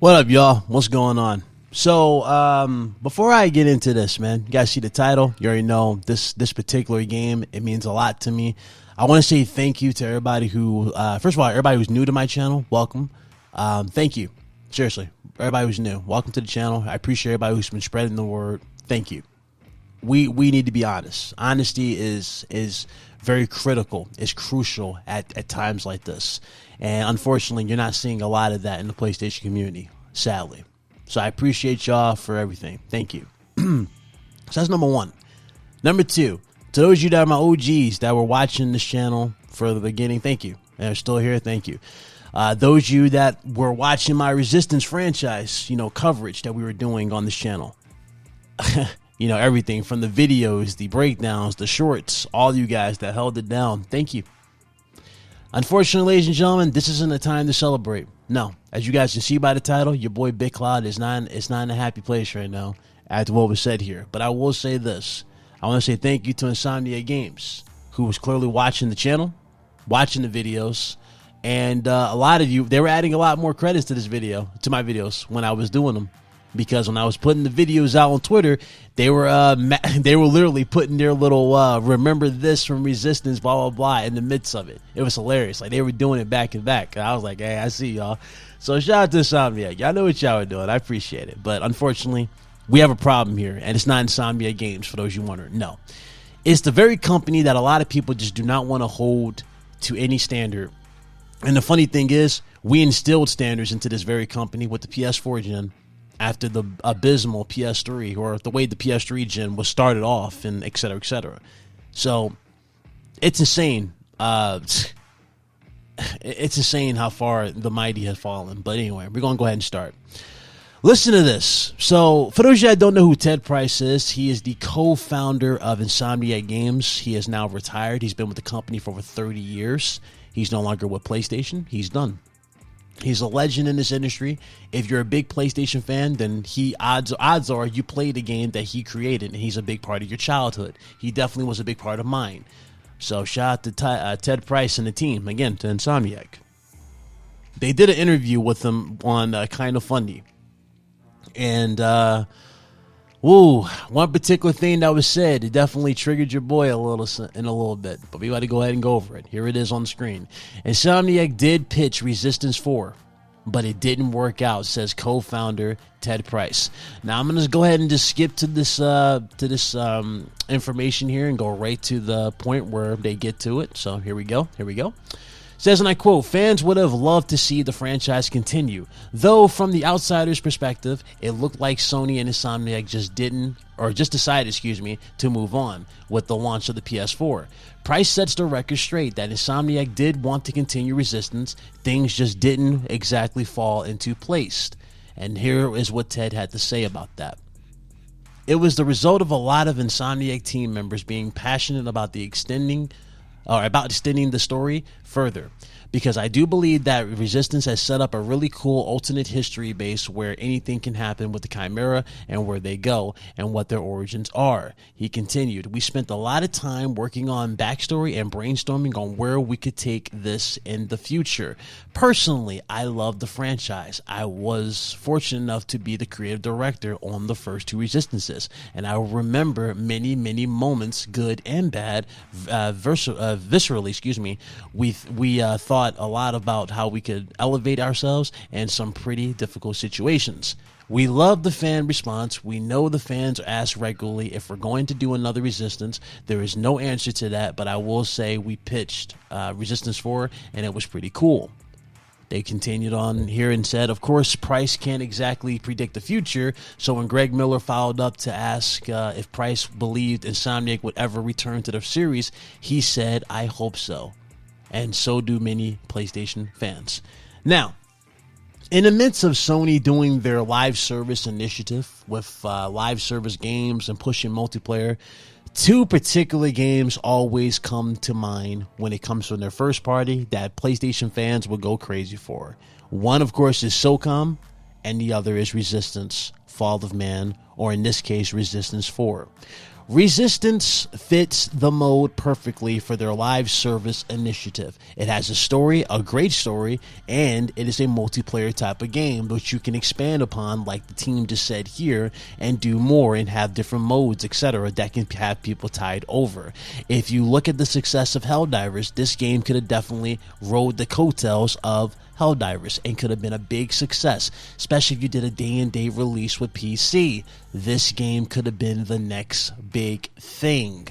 What up, y'all? What's going on? So, before I get into this, man, you guys see the title. You already know this particular game. It means a lot to me. I want to say thank you to everybody who, first of all, everybody who's new to my channel. Welcome. Thank you. Seriously, everybody who's new, welcome to the channel. I appreciate everybody who's been spreading the word. Thank you. We need to be honest. Honesty is very critical. It's crucial at times like this. And unfortunately, you're not seeing a lot of that in the PlayStation community, sadly. So I appreciate y'all for everything. Thank you. So that's number one. Number two, to those of you that are my OGs that were watching this channel for the beginning, thank you. And are still here, thank you. Those of you that were watching my Resistance franchise, coverage that we were doing on this channel. Everything from the videos, the breakdowns, the shorts, all you guys that held it down. Thank you. Unfortunately, ladies and gentlemen, this isn't a time to celebrate. No, as you guys can see by the title, your boy Big Cloud is not in a happy place right now after what was said here. But I will say this. I want to say thank you to Insomnia Games, who was clearly watching the channel, watching the videos. And a lot of you, they were adding a lot more credits to my videos when I was doing them. Because when I was putting the videos out on Twitter, they were literally putting their little remember this from Resistance, blah, blah, blah, in the midst of it. It was hilarious. Like, they were doing it back and back. And I was like, hey, I see y'all. So shout out to Insomniac. Y'all know what y'all were doing. I appreciate it. But unfortunately, we have a problem here. And it's not Insomnia Games, for those you wondering. No. It's the very company that a lot of people just do not want to hold to any standard. And the funny thing is, we instilled standards into this very company with the PS4 gen. After the abysmal PS3, or the way the PS3 gen was started off, and et cetera, et cetera. So it's insane. It's insane how far the mighty has fallen. But anyway, we're going to go ahead and start. Listen to this. So for those of you that don't know who Ted Price is, he is the co-founder of Insomniac Games. He is now retired. He's been with the company for over 30 years. He's no longer with PlayStation. He's done. He's a legend in this industry. If you're a big PlayStation fan, then odds are you played the game that he created, and he's a big part of your childhood. He definitely was a big part of mine. So shout out to Ted Price and the team, again, to Insomniac. They did an interview with him on Kind of Funny. And, one particular thing that was said, it definitely triggered your boy in a little bit. But we got to go ahead and go over it. Here it is on the screen. Insomniac did pitch Resistance 4, but it didn't work out, says co-founder Ted Price. Now I'm going to go ahead and just skip to this information here and go right to the point where they get to it. So here we go. Says, and I quote, fans would have loved to see the franchise continue, though from the outsider's perspective, it looked like Sony and Insomniac just decided to move on with the launch of the PS4. Price sets the record straight that Insomniac did want to continue Resistance. Things just didn't exactly fall into place. And here is what Ted had to say about that. It was the result of a lot of Insomniac team members being passionate about extending the story further, because I do believe that Resistance has set up a really cool alternate history base where anything can happen with the Chimera and where they go and what their origins are. He continued, we spent a lot of time working on backstory and brainstorming on where we could take this in the future. Personally, I love the franchise. I was fortunate enough to be the creative director on the first two Resistances, and I remember many, many moments, good and bad, viscerally, we thought a lot about how we could elevate ourselves in some pretty difficult situations. We love the fan response. We know the fans are asked regularly if we're going to do another Resistance. There is no answer to that, but I will say we pitched Resistance 4, and it was pretty cool. They continued on here and said, of course, Price can't exactly predict the future, so when Greg Miller followed up to ask if Price believed Insomniac would ever return to the series, he said, I hope so. And so do many PlayStation fans. Now, in the midst of Sony doing their live service initiative with live service games and pushing multiplayer, two particular games always come to mind when it comes from their first party that PlayStation fans will go crazy for. One, of course, is SOCOM, and the other is Resistance, Fall of Man, or in this case, Resistance 4. Resistance fits the mode perfectly for their live service initiative. It has a story, a great story, and it is a multiplayer type of game which you can expand upon, like the team just said here, and do more and have different modes, etc., that can have people tied over. If you look at the success of Helldivers, this game could have definitely rode the coattails of Helldivers and could have been a big success, especially if you did a day-and-date release with PC. This game could have been the next big thing.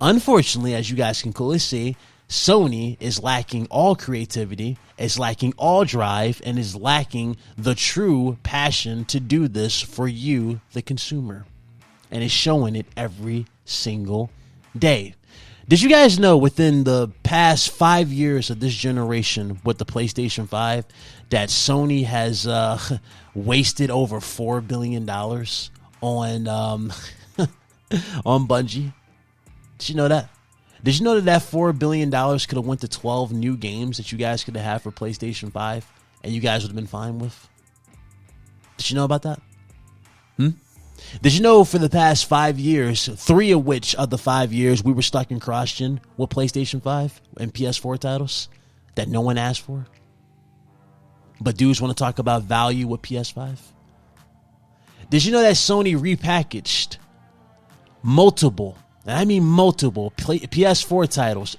Unfortunately, as you guys can clearly see, Sony is lacking all creativity, is lacking all drive, and is lacking the true passion to do this for you, the consumer. And is showing it every single day. Did you guys know within the past 5 years of this generation with the PlayStation 5 that Sony has wasted over $4 billion on on Bungie? Did you know that? Did you know that $4 billion could have went to 12 new games that you guys could have had for PlayStation 5 and you guys would have been fine with? Did you know about that? Did you know for the past 5 years, 3 of which of the 5 years we were stuck in cross-gen with PlayStation 5 and PS4 titles that no one asked for? But dudes want to talk about value with PS5? Did you know that Sony repackaged multiple, and I mean multiple, PS4 titles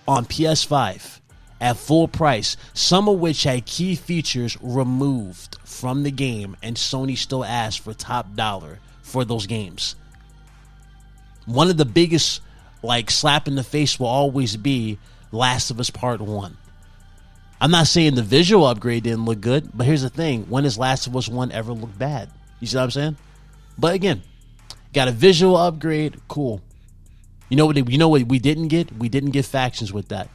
on PS5 at full price, some of which had key features removed from the game, and Sony still asked for top dollar for those games? One of the biggest slap in the face will always be Last of Us Part 1. I'm not saying the visual upgrade didn't look good, but here's the thing. When has Last of Us 1 ever looked bad? You see what I'm saying? But again, got a visual upgrade, cool. You know what we didn't get? We didn't get factions with that.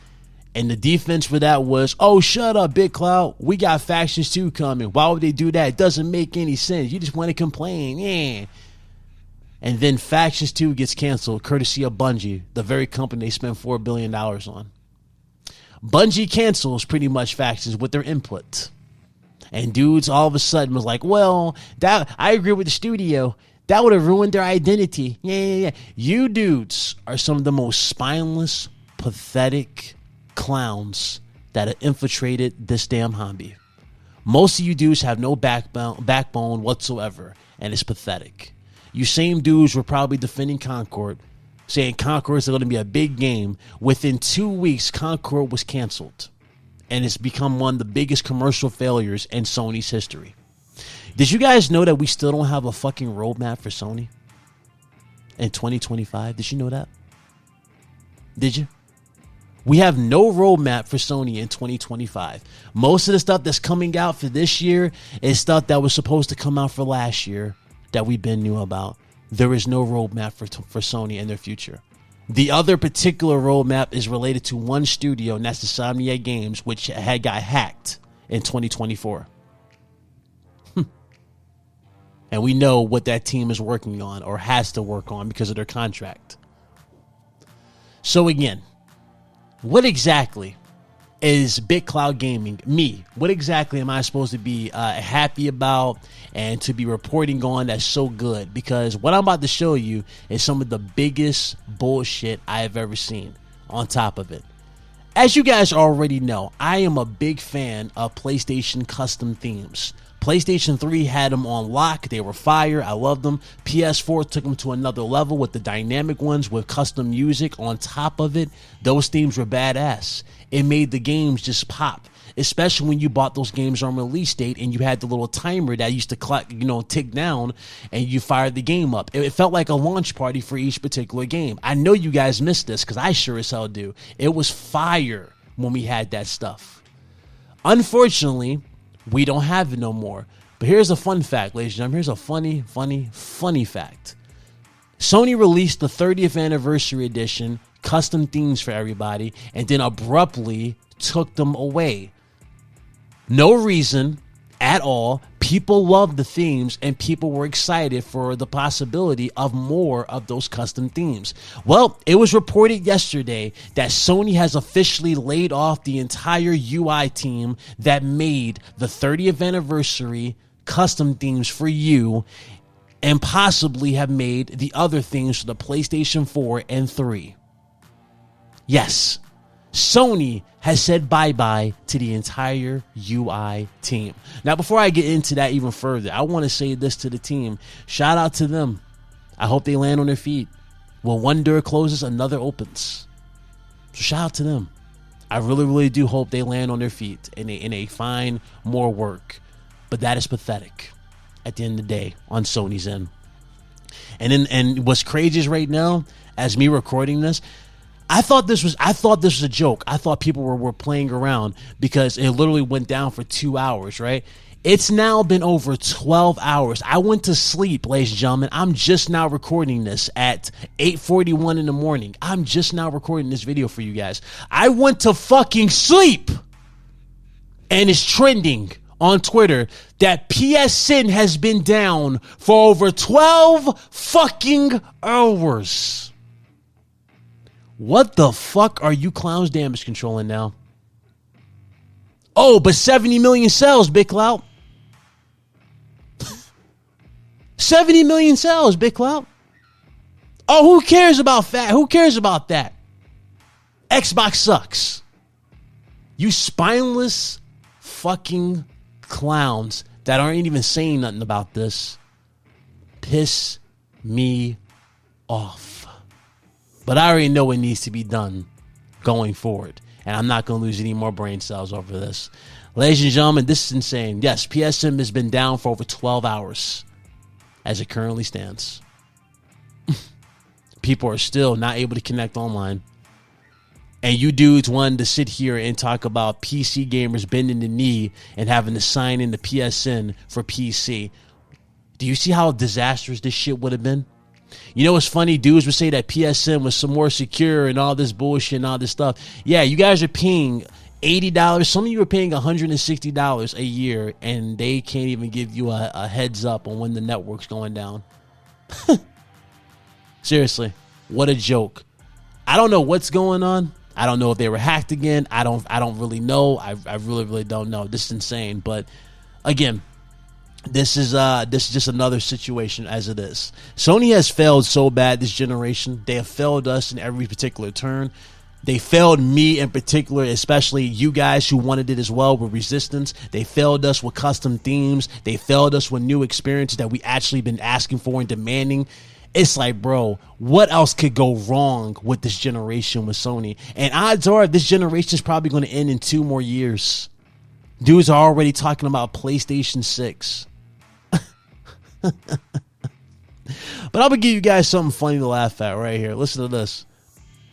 And the defense for that was, oh, shut up, Big Cloud. We got Factions 2 coming. Why would they do that? It doesn't make any sense. You just want to complain. Yeah. And then Factions 2 gets canceled, courtesy of Bungie, the very company they spent $4 billion on. Bungie cancels pretty much Factions with their input. And dudes all of a sudden was like, well, that I agree with the studio. That would have ruined their identity. Yeah. You dudes are some of the most spineless, pathetic clowns that have infiltrated this damn hobby. Most of you dudes have no backbone whatsoever, and it's pathetic. You same dudes were probably defending Concord, saying Concord is going to be a big game. Within 2 weeks, Concord was canceled, and it's become one of the biggest commercial failures in Sony's history. Did you guys know that we still don't have a fucking roadmap for Sony in 2025? Did you know that? Did you? We have no roadmap for Sony in 2025. Most of the stuff that's coming out for this year is stuff that was supposed to come out for last year that we've been knew about. There is no roadmap for Sony in their future. The other particular roadmap is related to one studio, and that's Insomniac Games, which got hacked in 2024. And we know what that team is working on or has to work on because of their contract. So again, what exactly is Big Cloud Gaming, me? What exactly am I supposed to be happy about and to be reporting on that's so good? Because what I'm about to show you is some of the biggest bullshit I have ever seen on top of it. As you guys already know, I am a big fan of PlayStation custom themes. PlayStation 3 had them on lock. They were fire. I loved them. PS4 took them to another level with the dynamic ones with custom music on top of it. Those themes were badass. It made the games just pop, especially when you bought those games on release date and you had the little timer that used to tick down and you fired the game up. It felt like a launch party for each particular game. I know you guys missed this because I sure as hell do. It was fire when we had that stuff. Unfortunately, we don't have it no more. But here's a fun fact, ladies and gentlemen. Here's a funny fact. Sony released the 30th anniversary edition, custom themes for everybody, and then abruptly took them away. No reason at all. People loved the themes and people were excited for the possibility of more of those custom themes. Well, it was reported yesterday that Sony has officially laid off the entire UI team that made the 30th anniversary custom themes for you and possibly have made the other things for the PlayStation 4 and 3. Yes, Sony has said bye-bye to the entire UI team. Now, before I get into that even further, I want to say this to the team. Shout out to them. I hope they land on their feet. When one door closes, another opens. So shout out to them. I really, really do hope they land on their feet and they find more work. But that is pathetic at the end of the day on Sony's end. And what's crazy is right now, as me recording this, I thought this was a joke. I thought people were playing around because it literally went down for 2 hours, right? It's now been over 12 hours. I went to sleep, ladies and gentlemen. I'm just now recording this at 8:41 in the morning. I'm just now recording this video for you guys. I went to fucking sleep. And it's trending on Twitter that PSN has been down for over 12 fucking hours. What the fuck are you clowns damage controlling now? Oh, but 70 million sales, Big Clout. 70 million sales, Big Clout. Oh, who cares about that? Who cares about that? Xbox sucks. You spineless fucking clowns that aren't even saying nothing about this piss me off. But I already know what needs to be done going forward. And I'm not going to lose any more brain cells over this. Ladies and gentlemen, this is insane. Yes, PSN has been down for over 12 hours as it currently stands. People are still not able to connect online. And you dudes wanted to sit here and talk about PC gamers bending the knee and having to sign in the PSN for PC. Do you see how disastrous this shit would have been? You know what's funny? Dudes would say that PSN was some more secure and all this bullshit and all this stuff. Yeah, you guys are paying $80. Some of you are paying $160 a year, and they can't even give you a heads up on when the network's going down. Seriously, what a joke. I don't know what's going on. I don't know if they were hacked again. I don't really know. I really, really don't know. This is insane. But again, this is just another situation as it is. Sony has failed so bad this generation. They have failed us in every particular turn. They failed me in particular, especially you guys who wanted it as well with Resistance. They failed us with custom themes. They failed us with new experiences that we actually been asking for and demanding. It's like, bro, what else could go wrong with this generation with Sony? And odds are this generation is probably going to end in 2 more years. Dudes are already talking about PlayStation 6. But I'm going to give you guys something funny to laugh at right here. Listen to this.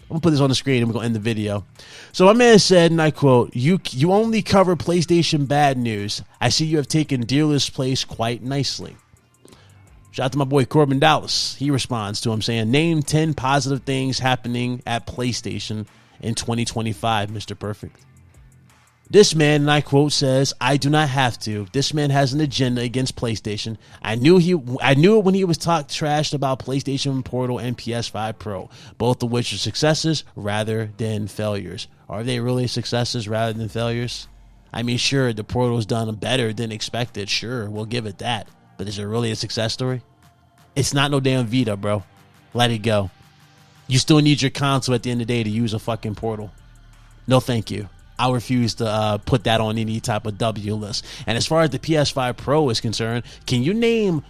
I'm going to put this on the screen and we're going to end the video. So my man said, and I quote, you only cover PlayStation bad news. I see you have taken Dealer's place quite nicely. Shout out to my boy Corbin Dallas. He responds to him saying, name 10 positive things happening at PlayStation in 2025, Mr. Perfect. This man, and I quote, says, I do not have to. This man has an agenda against PlayStation. I knew it when he was talked trash about PlayStation Portal and PS5 Pro, both of which are successes rather than failures. Are they really successes rather than failures? I mean, sure, the Portal's done better than expected. Sure, we'll give it that. But is it really a success story? It's not no damn Vita, bro. Let it go. You still need your console at the end of the day to use a fucking Portal. No, thank you. I refuse to put that on any type of W list. And as far as the PS5 Pro is concerned, can you name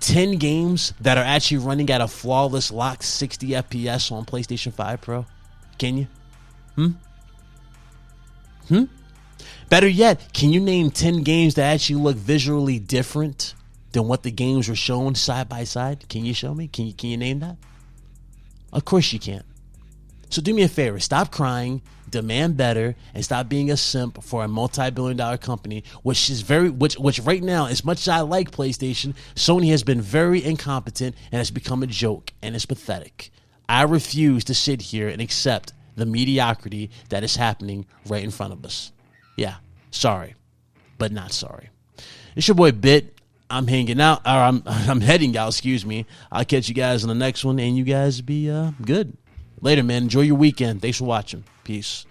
10 games that are actually running at a flawless locked 60 FPS on PlayStation 5 Pro? Can you? Better yet, can you name 10 games that actually look visually different than what the games were shown side by side? Can you show me? Can you name that? Of course you can't. So do me a favor, stop crying, demand better, and stop being a simp for a multi-billion-dollar company, which right now, as much as I like PlayStation, Sony has been very incompetent and has become a joke, and it's pathetic. I refuse to sit here and accept the mediocrity that is happening right in front of us. Yeah, sorry, but not sorry. It's your boy Bit. I'm hanging out, or I'm heading out, excuse me. I'll catch you guys on the next one, and you guys be good. Later, man. Enjoy your weekend. Thanks for watching. Peace.